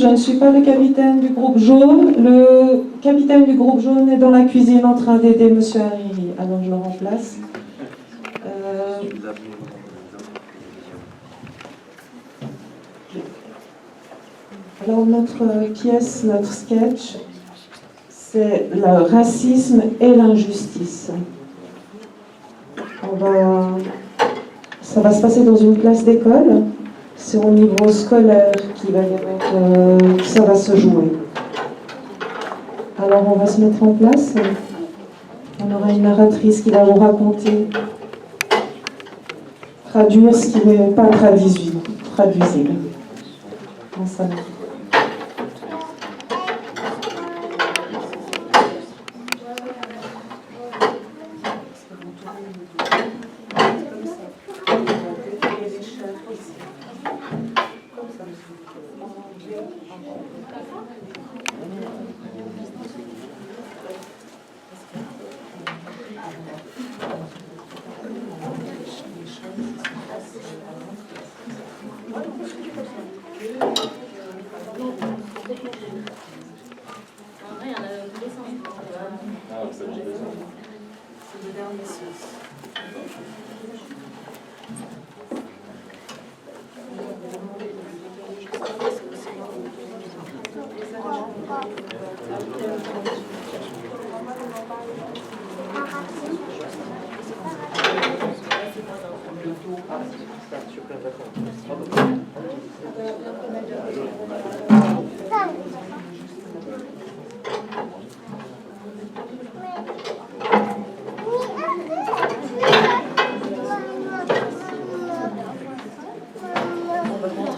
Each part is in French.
je ne suis pas le capitaine du groupe jaune. Le capitaine du groupe jaune est dans la cuisine en train d'aider Monsieur Hariri. Alors je le remplace. Alors notre pièce, notre sketch, c'est le racisme et l'injustice. Ça va se passer dans une classe d'école. C'est au niveau scolaire que ça va se jouer. Alors on va se mettre en place. On aura une narratrice qui va vous raconter, traduire ce qui n'est pas traduisible. En ça.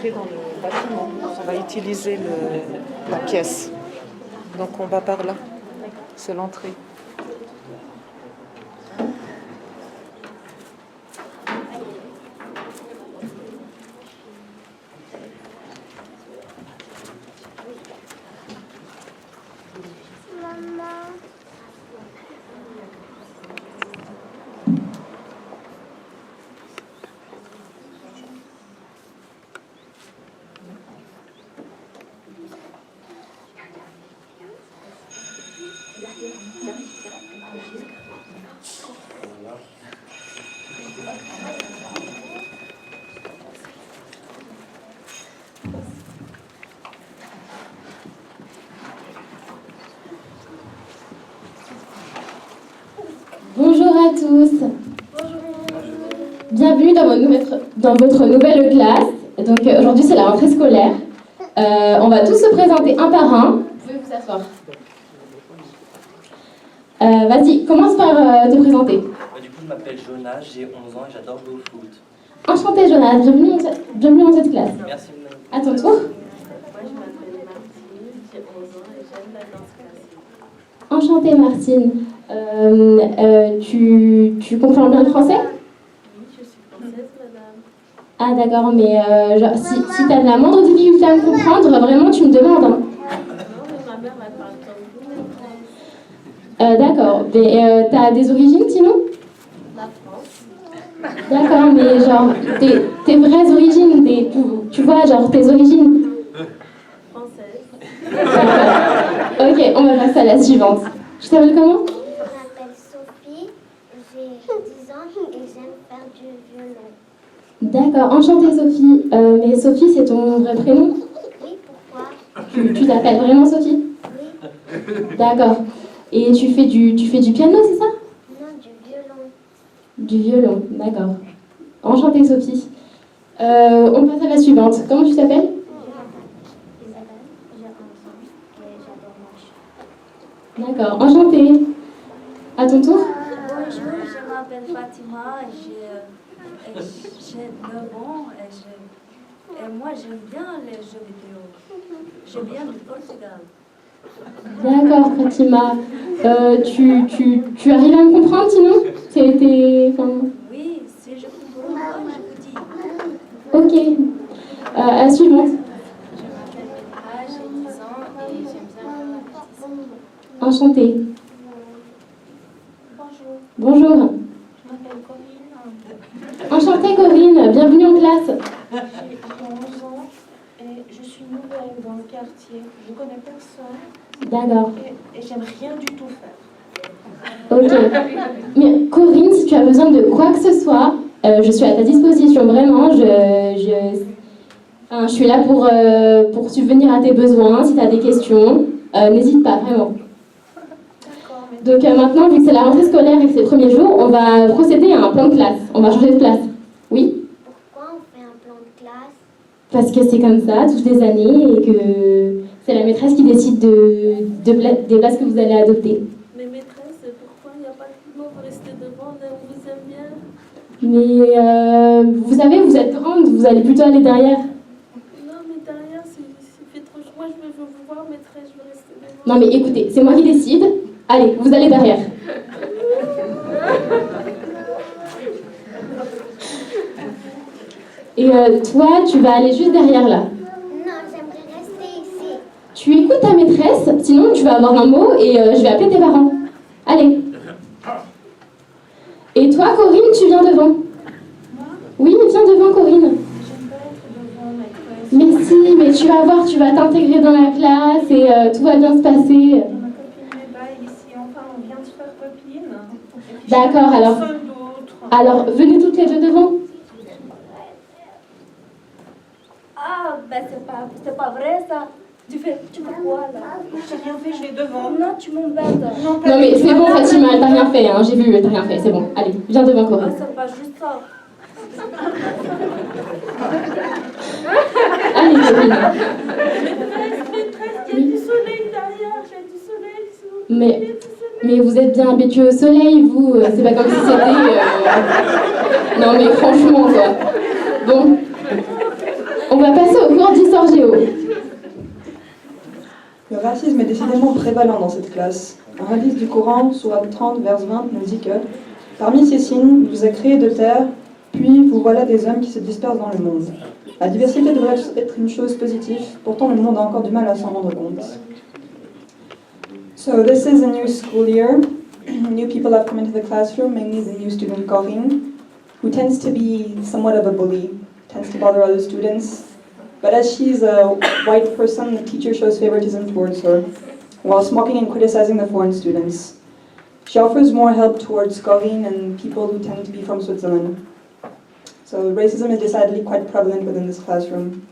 Dans le bâtiment, on va utiliser la pièce. Donc on va par là, c'est l'entrée. Bonjour à tous. Bonjour. Bienvenue dans votre nouvelle classe. Donc aujourd'hui c'est la rentrée scolaire. On va tous se présenter un par un. Vous pouvez vous asseoir. Vas-y, commence par te présenter. Du coup je m'appelle Jonas, j'ai 11 ans et j'adore jouer au foot. Enchanté Jonas, bienvenue dans cette classe. Merci. À ton tour. Moi je m'appelle Martine, j'ai 11 ans et j'aime la danse classique. Enchantée Martine. Tu comprends bien le français? Oui, je suis française, madame. Ah d'accord, mais genre, si tu as la moindre difficulté à me comprendre, vraiment tu me demandes. Hein. Non, mais ma mère elle parle comme vous. D'accord, mais t'as des origines sinon? La France. D'accord, mais genre tes vraies origines, tu vois, genre tes origines. Française. Ok, on va passer à la suivante. Tu t'appelles comment? Je m'appelle Sophie, j'ai 10 ans et j'aime faire du violon. D'accord, enchantée Sophie. Mais Sophie, c'est ton vrai prénom? Oui, pourquoi? Tu t'appelles vraiment Sophie? Oui. D'accord. Et tu fais du piano, c'est ça? Non, du violon. Du violon, d'accord. Enchantée Sophie. On passe à la suivante. Comment tu t'appelles? Isabelle, j'ai 11 ans et j'adore marcher. D'accord, enchantée. À ton tour? Bonjour, je m'appelle Fatima, j'ai 9 ans et moi j'aime bien les jeux vidéo. Je viens du Portugal. D'accord, Fatima. Tu arrives à me comprendre sinon? Oui, si je comprends pas, je vous dis. Ok. À la suivante. Je m'appelle Petra, j'ai 10 ans et j'aime bien faire la pâtisserie. Enchantée. Bonjour. Bonjour. Je m'appelle Corinne. Enchantée Corinne, bienvenue en classe. J'ai 11 ans et je suis suis nouvelle dans le quartier, je ne connais personne D'accord. et j'aime rien du tout faire. Ok. Mais Corinne, si tu as besoin de quoi que ce soit, je suis à ta disposition, vraiment. Enfin, je suis là pour subvenir à tes besoins. Si tu as des questions, n'hésite pas, vraiment. D'accord, mais Donc maintenant, vu que c'est la rentrée scolaire et que c'est le premier jour, on va procéder à un plan de classe. On va changer de place. Oui, Pourquoi on fait un plan de classe? parce que c'est comme ça, toutes les années, et que c'est la maîtresse qui décide des places que vous allez adopter. Mais maîtresse, pourquoi il n'y a pas de non, vous restez devant, on vous aime bien. Mais vous savez, vous êtes grande, vous allez plutôt aller derrière. Non, mais derrière, c'est fait trop chaud. Moi, je veux vous voir, maîtresse, je veux rester devant. Non mais écoutez, c'est moi qui décide. Allez, vous allez derrière. Et toi, tu vas aller juste derrière là. Non, j'aimerais rester ici. Tu écoutes ta maîtresse, sinon tu vas avoir un mot et je vais appeler tes parents. Allez. Et toi, Corinne, tu viens devant. Oui, viens devant, Corinne. j'aime pas être devant, maîtresse. Mais si, mais tu vas voir, tu vas t'intégrer dans la classe et tout va bien se passer. Ma copine Bébaye ici, enfin, on vient de faire copine. Et puis, D'accord, je connais alors. personne d'autre. Alors, venez toutes les deux devant. Ah, ben c'est pas vrai ça. Tu fais quoi là? J'ai rien fait, je vais devant. Non, tu m'embêtes. Non mais c'est bon, Fatima, elle t'a rien fait, hein. J'ai vu, elle t'a rien fait, c'est bon. Allez, viens devant, Ah, Corinne. c'est pas juste ça. Allez, Corinne. Maîtresse, il y a du soleil derrière, j'ai du soleil sous. Mais vous êtes bien habitués au soleil, vous. C'est pas comme si c'était... Non mais franchement, quoi. Bon. On va passer au cours d'histoire géo. Le racisme est décidément prévalent dans cette classe. Un hadith du Coran, sourate 30, verset 20, nous dit que « Parmi ces signes, il vous a créé de terre, puis vous voilà des hommes qui se dispersent dans le monde. » La diversité devrait être une chose positive, pourtant le monde a encore du mal à s'en rendre compte. So this is a new school year. New people have come into the classroom, mainly the new student Corinne, who tends to be somewhat of a bully, tends to bother other students. But as she's a white person, the teacher shows favoritism towards her, while mocking and criticizing the foreign students. She offers more help towards Corinne and people who tend to be from Switzerland. So racism is decidedly quite prevalent within this classroom.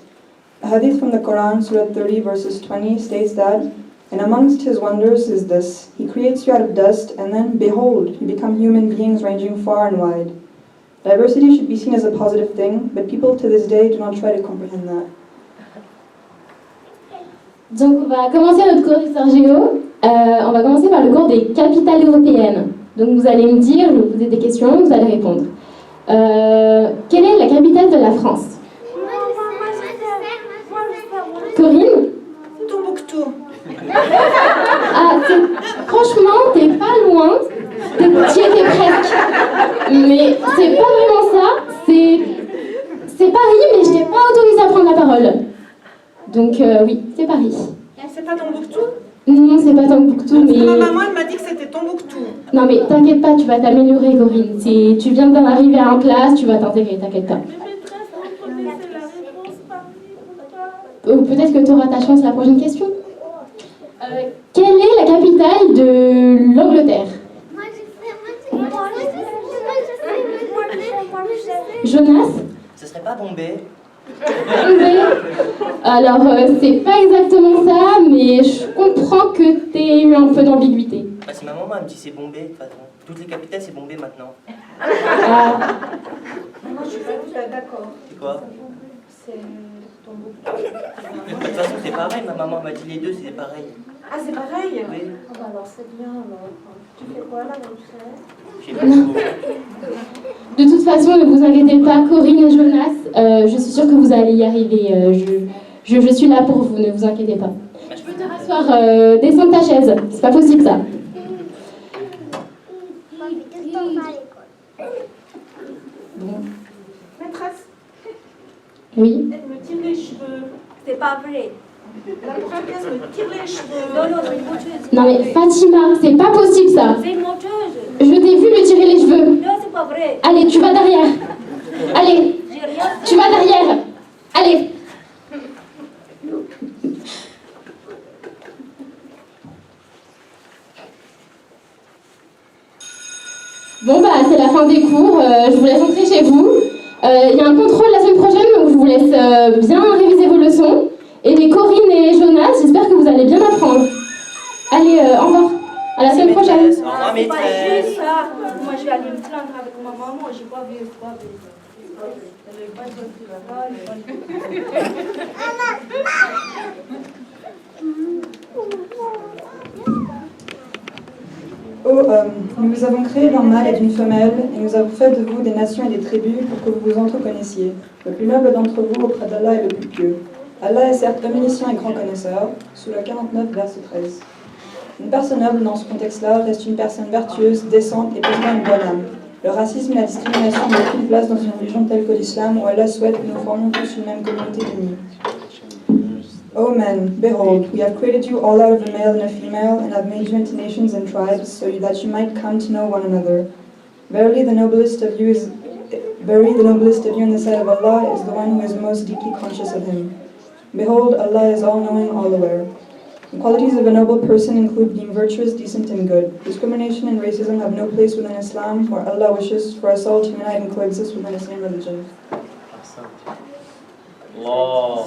A hadith from the Quran, Surah 30, verses 20, states that, "And amongst his wonders is this, he creates you out of dust, and then, behold, you become human beings ranging far and wide." Diversity should be seen as a positive thing, but people to this day do not try to comprehend that. Donc on va commencer notre cours d'histoire géo. On va commencer par le cours des capitales européennes. Donc vous allez me dire, je vais vous poser des questions, vous allez répondre. Quelle est la capitale de la France? Corinne? Tombouctou. Ah, franchement, t'es pas loin. T'y étais presque. Mais c'est pas vraiment ça. C'est Paris, mais je t'ai pas autorisé à prendre la parole. Donc oui, c'est Paris. C'est pas Tombouctou? Non, c'est pas Tombouctou, mais... Ma maman, elle m'a dit que c'était Tombouctou. Non mais t'inquiète pas, tu vas t'améliorer, Corinne. Tu viens d'en arriver en classe, tu vas t'intégrer, t'inquiète pas. Mais maîtresse, vous connaissez la réponse par pourquoi? Ou peut-être que tu auras ta chance à la prochaine question. Quelle est la capitale de l'Angleterre? Moi, je sais. Jonas? Ce serait pas Bombay? Bombay. Alors, c'est pas exactement ça, mais je comprends que t'aies eu un peu d'ambiguïté. Bah, c'est ma maman, elle me dit c'est Bombay, de toute façon. Toutes les capitales, c'est Bombay maintenant. Ah, Moi, je suis pas d'accord. C'est quoi? C'est Tombouctou. De toute façon, c'est pareil, ma maman m'a dit les deux, c'est pareil. Ah, c'est pareil? Oui. Ah, bah alors, c'est bien, alors. Tu fais quoi, là, donc Je sais pas trop. de toute façon, ne vous inquiétez pas, Corinne et Jonas, je suis sûre que vous allez y arriver. Je suis là pour vous, ne vous inquiétez pas. Je peux te rasseoir, descends de ta chaise. C'est pas possible ça. Bon. Maîtresse, Oui. elle me tire les cheveux. C'est pas vrai. La portugaise me tire les cheveux. Non, non, c'est une menteuse. Non mais Fatima, c'est pas possible ça. C'est une menteuse. Je t'ai vu lui tirer les cheveux. Non, c'est pas vrai. Allez, tu vas derrière. Allez, J'ai rien fait. tu vas derrière. Allez. Bon, bah, c'est la fin des cours. Je vous laisse entrer chez vous. Il y a un contrôle la semaine prochaine, donc je vous laisse bien réviser vos leçons. Et les Corinne et Jonas, j'espère que vous allez bien apprendre. Allez, au revoir. À la semaine prochaine. Au revoir, C'est pas maîtresse. juste ça. Moi, je vais aller me plaindre avec ma maman. J'ai pas vu. Elle est pas bonne travail. Nous vous avons créé d'un mâle et d'une femelle, et nous avons fait de vous des nations et des tribus pour que vous vous entreconnaissiez. Le plus noble d'entre vous auprès d'Allah est le plus pieux. Allah est certes omniscient et grand connaisseur, sous le 49, verset 13. Une personne noble dans ce contexte-là reste une personne vertueuse, décente et possédant une bonne âme. Le racisme et la discrimination n'ont aucune place dans une religion telle que l'islam où Allah souhaite que nous formions tous une même communauté unie. O men, behold, we have created you all out of a male and a female, and have made you into nations and tribes, so that you might come to know one another. Verily, the noblest of you in the sight of Allah is the one who is most deeply conscious of Him. Behold, Allah is all-knowing, all-aware. The qualities of a noble person include being virtuous, decent, and good. Discrimination and racism have no place within Islam, where Allah wishes for us all to unite and coexist within the same religion. Allah.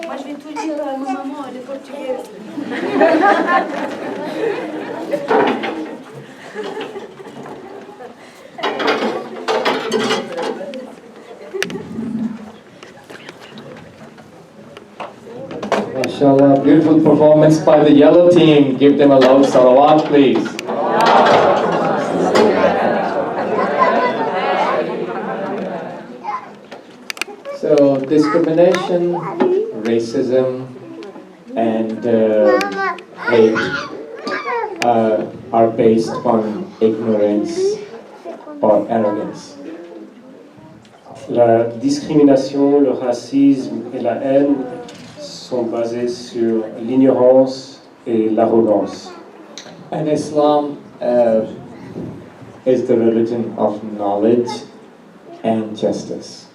Moi, je vais tout dire à ma maman, elle est portugaise. Inshallah, beautiful performance by the yellow team. Give them a loud salawat, please. So, discrimination, racism, and hate are based on ignorance or arrogance. La discrimination, le racisme et la haine sont basés sur l'ignorance et l'arrogance. And Islam is the religion of knowledge and justice.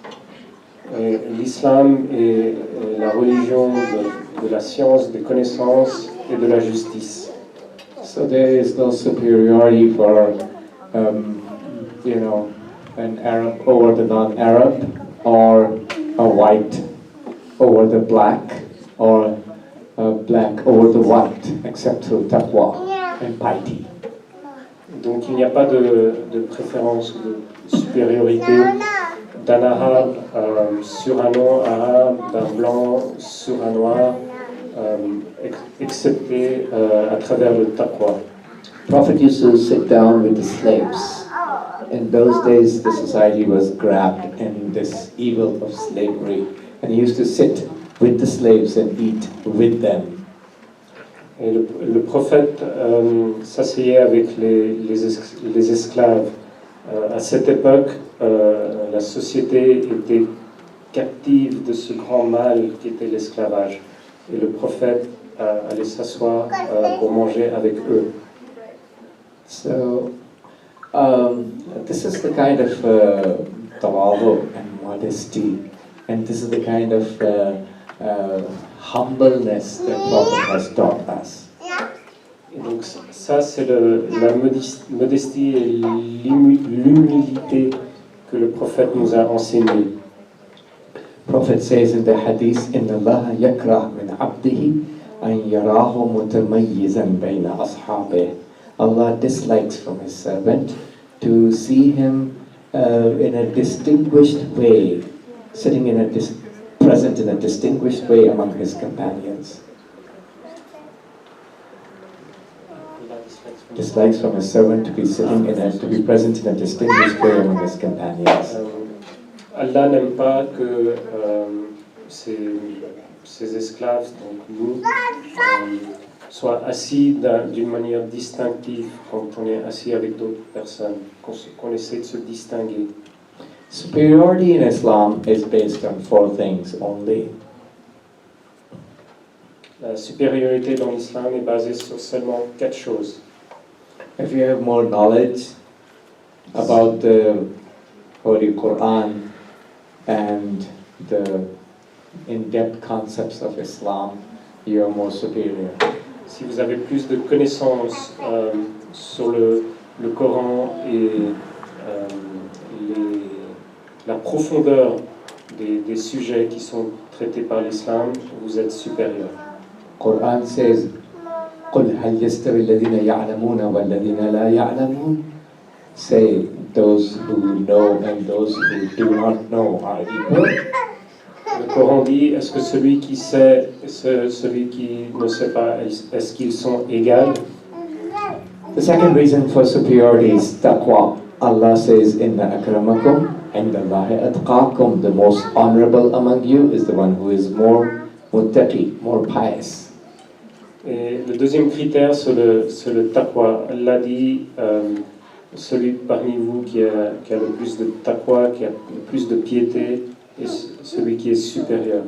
Et l'islam est la religion de la science, des connaissances et de la justice. So there is no superiority for, an Arab over the non-Arab, or a white over the black, or a black over the white, except through taqwa and piety. Donc il n'y a pas de préférence ou de supériorité d'un arabe sur un non-arabe, d'un blanc sur un noir, excepté à travers le taqwa. Prophet used to sit down with the slaves. In those days, the society was grabbed in this evil of slavery, and he used to sit with the slaves and eat with them. Et le prophète s'asseyait avec les esclaves. À cette époque, la société était captive de ce grand mal qui était l'esclavage. Et le prophète allait s'asseoir pour manger avec eux. So, this is the kind of tawadu and modesty, and this is the kind of humbleness that Prophet has taught us. Et donc ça, c'est la modestie et l'humilité que le prophète nous a enseigné. Prophet says in the hadith, إن الله يكره من عبده أن يراه متميزا بين أصحابه. Allah dislikes from His servant to see him in a distinguished way, present in a distinguished way among his companions. Dislikes from His servant to be present in a distinguished way among His companions. Allah n'aime pas que ses esclaves, donc nous, soient assis d'une manière distinctive quand on est assis avec d'autres personnes, qu'on essaie de se distinguer. Superiority in Islam is based on 4 things only. La supériorité dans l'islam est basée sur seulement 4 choses. If you have more knowledge, about the Holy Quran and the in-depth concepts of Islam, you are more superior. Si vous avez plus de connaissances sur le Coran et la profondeur des sujets qui sont traités par l'islam, vous êtes supérieur. Quran says, قُلْ هَلْ يَسْتَوِي الَّذِينَ يَعْلَمُونَ وَالَّذِينَ لَا يَعْلَمُونَ. Say, those who know and those who do not know are equal. Le Coran dit, est-ce que celui qui sait et celui qui ne sait pas, est-ce qu'ils sont égaux? The second reason for superiority is taqwa. Allah says, Inna akramakum indallahi atqakum. The most honorable among you is the one who is more muttaqi, more pious. Et le deuxième critère, c'est le taqwa. Allah dit, celui parmi vous qui a le plus de taqwa, qui a le plus de piété, est celui qui est supérieur.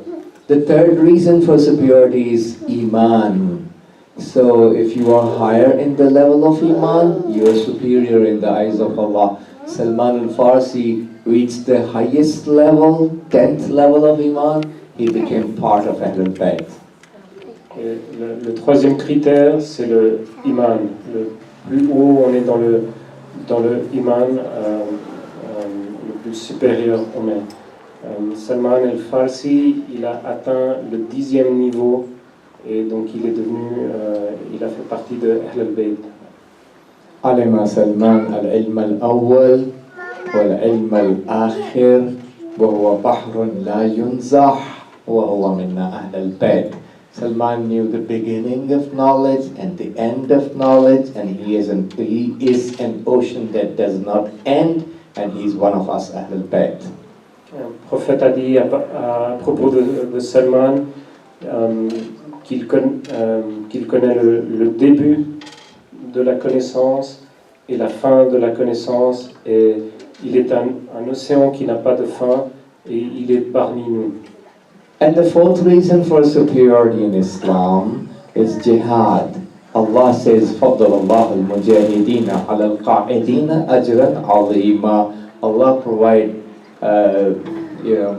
The third reason for superiority is iman. So if you are higher in the level of iman, you are superior in the eyes of Allah. Salman al-Farsi reached the highest level, 10th level of iman. He became part of Ahlul Bayt. Et le troisième critère, c'est le iman. Le plus haut, on est dans le iman, le plus supérieur on est. Salman al-Farsi, il a atteint le 10e niveau et donc il est devenu, il a fait partie de Ahl al-Bayt. علم سلمان العلم الأول والعلم الآخر وهو بحر لا ينزح وهو منا أهل البيت. Salman knew the beginning of knowledge and the end of knowledge, and he is an ocean that does not end, and he is one of us, Ahl al-Bayt. Le prophète a dit à propos de Salman qu'il connaît le début de la connaissance et la fin de la connaissance, et il est un océan qui n'a pas de fin, et il est parmi nous. And the fourth reason for superiority in Islam is jihad. Allah says, فَضَّلَ اللَّهُ الْمُجَاهِدِينَ عَلَى الْقَاعِدِينَ أَجْرًا عَظِيمًا. Allah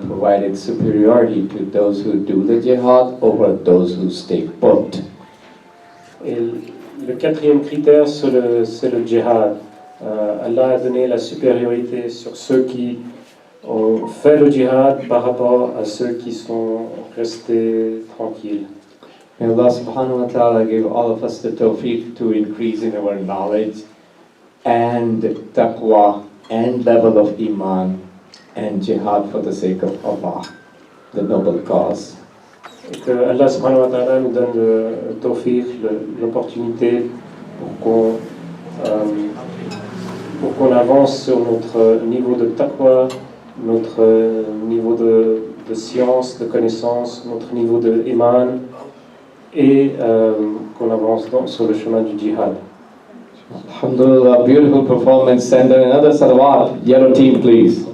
provided superiority to those who do the jihad over those who stay put. Et le quatrième critère, c'est le djihad. Allah a donné la supériorité sur ceux qui ont fait le djihad par rapport à ceux qui sont restés tranquilles. May Allah subhanahu wa ta'ala give all of us the tawfiq to increase in our knowledge and taqwa and level of iman and jihad for the sake of Allah, the noble cause. Et que Allah subhanahu wa ta'ala nous donne le tawfiq, l'opportunité pour qu'on avance sur notre niveau de taqwa, notre niveau de science, de connaissance, notre niveau de iman, et qu'on avance sur le chemin du djihad. Alhamdulillah, beautiful performance. Send another salawat. Yellow team, please.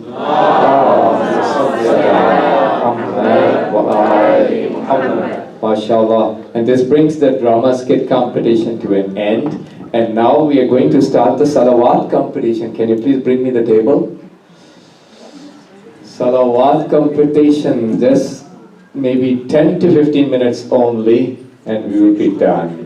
MashaAllah. And this brings the drama skit competition to an end. And now we are going to start the salawat competition. Can you please bring me the table? Salawat competition, just maybe 10 to 15 minutes only, and we will be done.